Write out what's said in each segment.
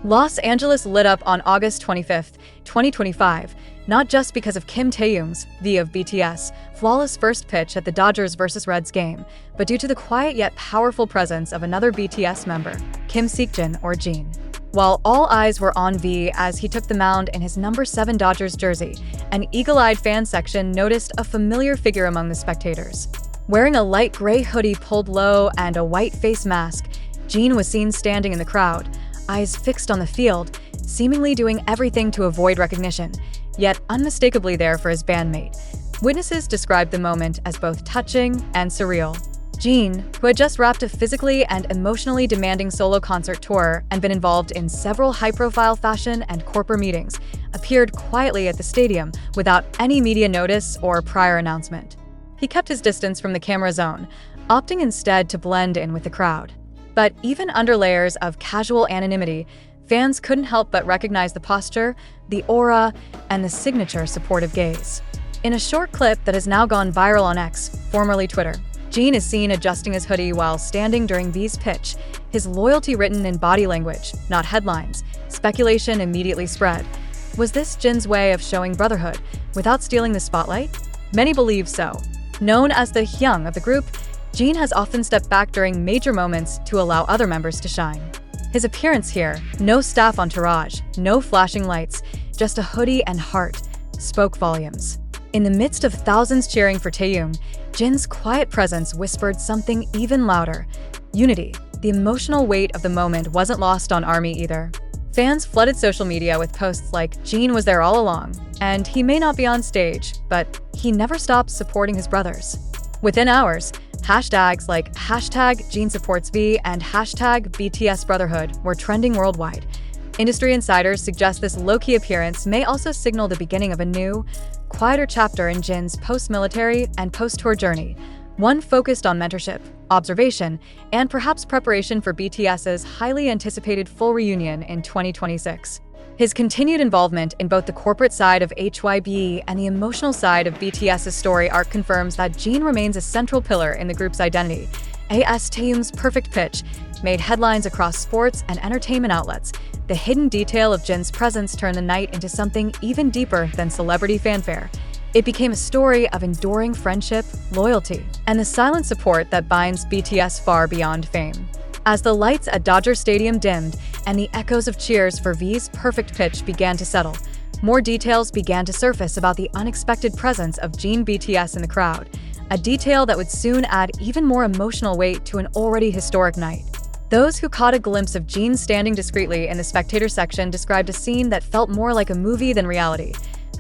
Los Angeles lit up on August 25, 2025, not just because of Kim Taehyung's, V of BTS, flawless first pitch at the Dodgers vs. Reds game, but due to the quiet yet powerful presence of another BTS member, Kim Seokjin or Jin. While all eyes were on V as he took the mound in his number 7 Dodgers jersey, an eagle-eyed fan section noticed a familiar figure among the spectators. Wearing a light gray hoodie pulled low and a white face mask, Jin was seen standing in the crowd, eyes fixed on the field, seemingly doing everything to avoid recognition, yet unmistakably there for his bandmate. Witnesses described the moment as both touching and surreal. Jin, who had just wrapped a physically and emotionally demanding solo concert tour and been involved in several high-profile fashion and corporate meetings, appeared quietly at the stadium without any media notice or prior announcement. He kept his distance from the camera zone, opting instead to blend in with the crowd. But even under layers of casual anonymity, fans couldn't help but recognize the posture, the aura, and the signature supportive gaze. In a short clip that has now gone viral on X, formerly Twitter, Jin is seen adjusting his hoodie while standing during V's pitch, his loyalty written in body language, not headlines. Speculation immediately spread. Was this Jin's way of showing brotherhood without stealing the spotlight? Many believe so. Known as the Hyung of the group, Jin has often stepped back during major moments to allow other members to shine. His appearance here, no staff entourage, no flashing lights, just a hoodie and heart, spoke volumes. In the midst of thousands cheering for Taehyung, Jin's quiet presence whispered something even louder. Unity. The emotional weight of the moment wasn't lost on ARMY either. Fans flooded social media with posts like, "Jin was there all along, and he may not be on stage, but he never stopped supporting his brothers." Within hours, hashtags like #JinSupportsV and #BTSBrotherhood were trending worldwide. Industry insiders suggest this low-key appearance may also signal the beginning of a new, quieter chapter in Jin's post-military and post-tour journey, one focused on mentorship, observation, and perhaps preparation for BTS's highly anticipated full reunion in 2026. His continued involvement in both the corporate side of HYBE and the emotional side of BTS's story arc confirms that Jin remains a central pillar in the group's identity. AS Taehyung's perfect pitch made headlines across sports and entertainment outlets. The hidden detail of Jin's presence turned the night into something even deeper than celebrity fanfare. It became a story of enduring friendship, loyalty, and the silent support that binds BTS far beyond fame. As the lights at Dodger Stadium dimmed and the echoes of cheers for V's perfect pitch began to settle, more details began to surface about the unexpected presence of Jin BTS in the crowd, a detail that would soon add even more emotional weight to an already historic night. Those who caught a glimpse of Jin standing discreetly in the spectator section described a scene that felt more like a movie than reality.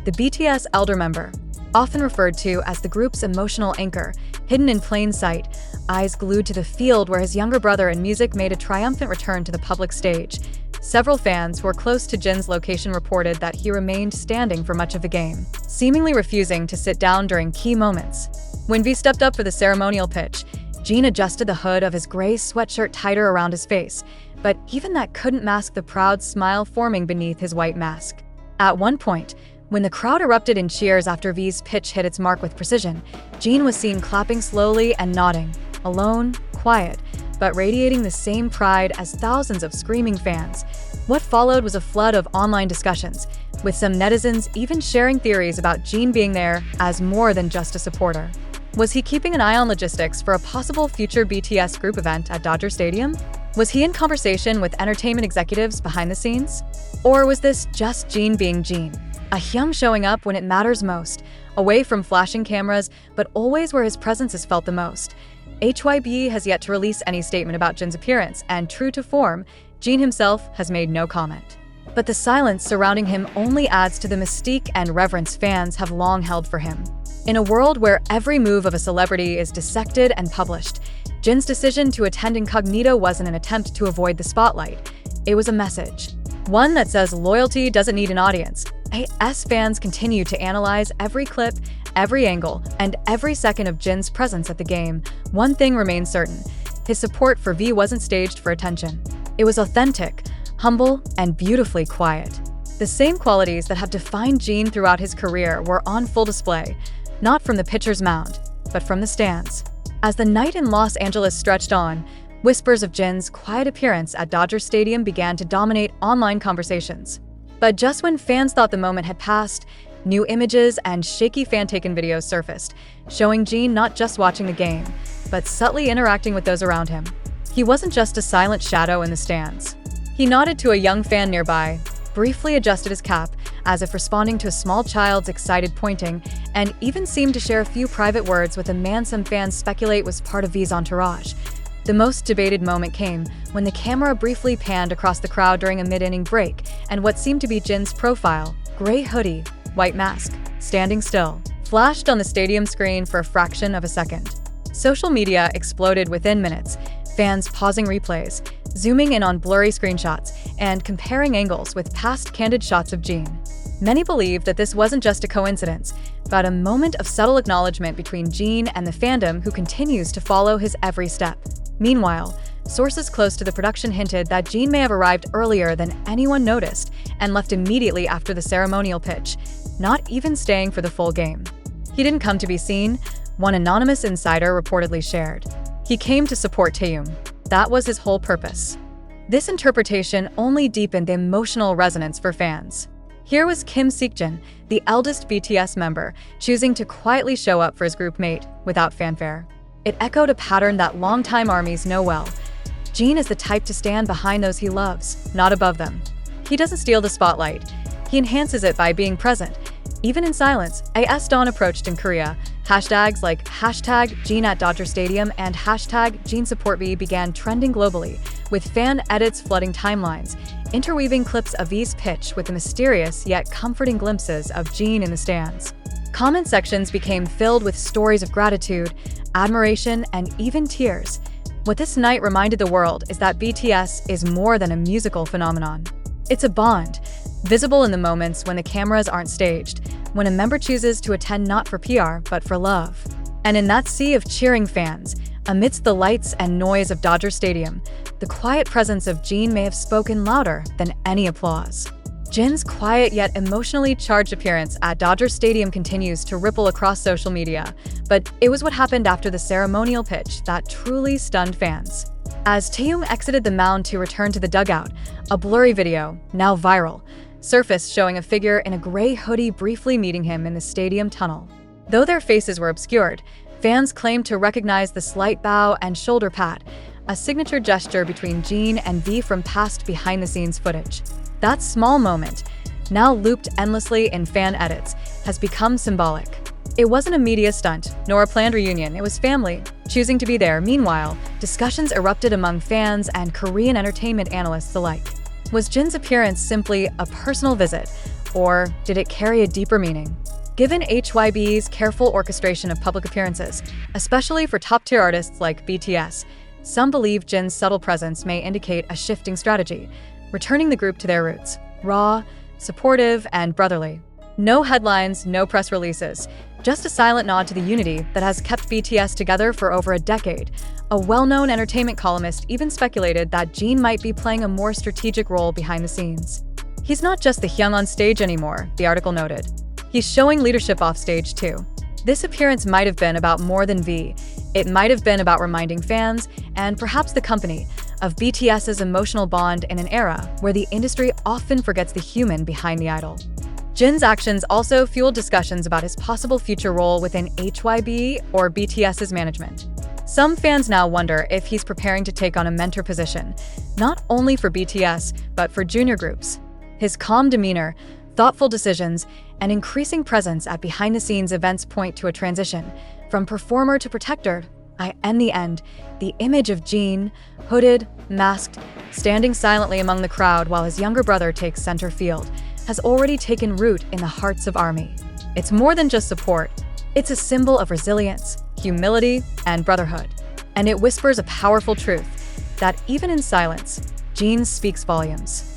The BTS elder member, often referred to as the group's emotional anchor, hidden in plain sight, eyes glued to the field where his younger brother in music made a triumphant return to the public stage. Several fans who were close to Jin's location reported that he remained standing for much of the game, seemingly refusing to sit down during key moments. When V stepped up for the ceremonial pitch, Jin adjusted the hood of his gray sweatshirt tighter around his face, but even that couldn't mask the proud smile forming beneath his white mask. At one point, when the crowd erupted in cheers after V's pitch hit its mark with precision, Jin was seen clapping slowly and nodding, alone, quiet, but radiating the same pride as thousands of screaming fans. What followed was a flood of online discussions, with some netizens even sharing theories about Jin being there as more than just a supporter. Was he keeping an eye on logistics for a possible future BTS group event at Dodger Stadium? Was he in conversation with entertainment executives behind the scenes? Or was this just Jin being Jin? A Hyung showing up when it matters most, away from flashing cameras, but always where his presence is felt the most. HYBE has yet to release any statement about Jin's appearance, and true to form, Jin himself has made no comment. But the silence surrounding him only adds to the mystique and reverence fans have long held for him. In a world where every move of a celebrity is dissected and published, Jin's decision to attend incognito wasn't an attempt to avoid the spotlight. It was a message. One that says loyalty doesn't need an audience. AS fans continue to analyze every clip, every angle, and every second of Jin's presence at the game. One thing remains certain. His support for V wasn't staged for attention. It was authentic, humble, and beautifully quiet. The same qualities that have defined Jin throughout his career were on full display, not from the pitcher's mound, but from the stands. As the night in Los Angeles stretched on, Whispers of Jin's quiet appearance at Dodger Stadium began to dominate online conversations. But just when fans thought the moment had passed, new images and shaky fan-taken videos surfaced, showing Jin not just watching the game, but subtly interacting with those around him. He wasn't just a silent shadow in the stands. He nodded to a young fan nearby, briefly adjusted his cap, as if responding to a small child's excited pointing, and even seemed to share a few private words with a man some fans speculate was part of V's entourage. The most debated moment came when the camera briefly panned across the crowd during a mid-inning break, and what seemed to be Jin's profile, gray hoodie, white mask, standing still, flashed on the stadium screen for a fraction of a second. Social media exploded within minutes, fans pausing replays, zooming in on blurry screenshots, and comparing angles with past candid shots of Jin. Many believe that this wasn't just a coincidence, but a moment of subtle acknowledgement between Jin and the fandom who continues to follow his every step. Meanwhile, sources close to the production hinted that Jin may have arrived earlier than anyone noticed and left immediately after the ceremonial pitch, not even staying for the full game. He didn't come to be seen, one anonymous insider reportedly shared. He came to support Taeyong. That was his whole purpose. This interpretation only deepened the emotional resonance for fans. Here was Kim Seokjin, the eldest BTS member, choosing to quietly show up for his group mate without fanfare. It echoed a pattern that longtime ARMYs know well. Jin is the type to stand behind those he loves, not above them. He doesn't steal the spotlight. He enhances it by being present, even in silence. As dawn approached in Korea, hashtags like #Jin at Dodger Stadium and #JinSupportV began trending globally, with fan edits flooding timelines, interweaving clips of V's pitch with the mysterious yet comforting glimpses of Jin in the stands. Comment sections became filled with stories of gratitude, admiration, and even tears. What this night reminded the world is that BTS is more than a musical phenomenon. It's a bond, visible in the moments when the cameras aren't staged, when a member chooses to attend not for PR, but for love. And in that sea of cheering fans, amidst the lights and noise of Dodger Stadium, the quiet presence of Jin may have spoken louder than any applause. Jin's quiet yet emotionally charged appearance at Dodger Stadium continues to ripple across social media, but it was what happened after the ceremonial pitch that truly stunned fans. As Taeyong exited the mound to return to the dugout, a blurry video, now viral, surfaced showing a figure in a gray hoodie briefly meeting him in the stadium tunnel. Though their faces were obscured, fans claimed to recognize the slight bow and shoulder pat, a signature gesture between Jin and V from past behind-the-scenes footage. That small moment, now looped endlessly in fan edits, has become symbolic. It wasn't a media stunt, nor a planned reunion, it was family, choosing to be there. Meanwhile, discussions erupted among fans and Korean entertainment analysts alike. Was Jin's appearance simply a personal visit, or did it carry a deeper meaning? Given HYB's careful orchestration of public appearances, especially for top-tier artists like BTS, some believe Jin's subtle presence may indicate a shifting strategy, returning the group to their roots, raw, supportive, and brotherly. No headlines, no press releases, just a silent nod to the unity that has kept BTS together for over a decade. A well-known entertainment columnist even speculated that Jin might be playing a more strategic role behind the scenes. He's not just the hyung on stage anymore, the article noted. He's showing leadership off stage too. This appearance might have been about more than V. It might have been about reminding fans, and perhaps the company, of BTS's emotional bond in an era where the industry often forgets the human behind the idol. Jin's actions also fueled discussions about his possible future role within HYB or BTS's management. Some fans now wonder if he's preparing to take on a mentor position, not only for BTS, but for junior groups. His calm demeanor, thoughtful decisions, and increasing presence at behind-the-scenes events point to a transition from performer to protector. In the end, the image of Jin, hooded, masked, standing silently among the crowd while his younger brother takes center field, has already taken root in the hearts of ARMY. It's more than just support. It's a symbol of resilience, humility, and brotherhood. And it whispers a powerful truth, that even in silence, Jin speaks volumes.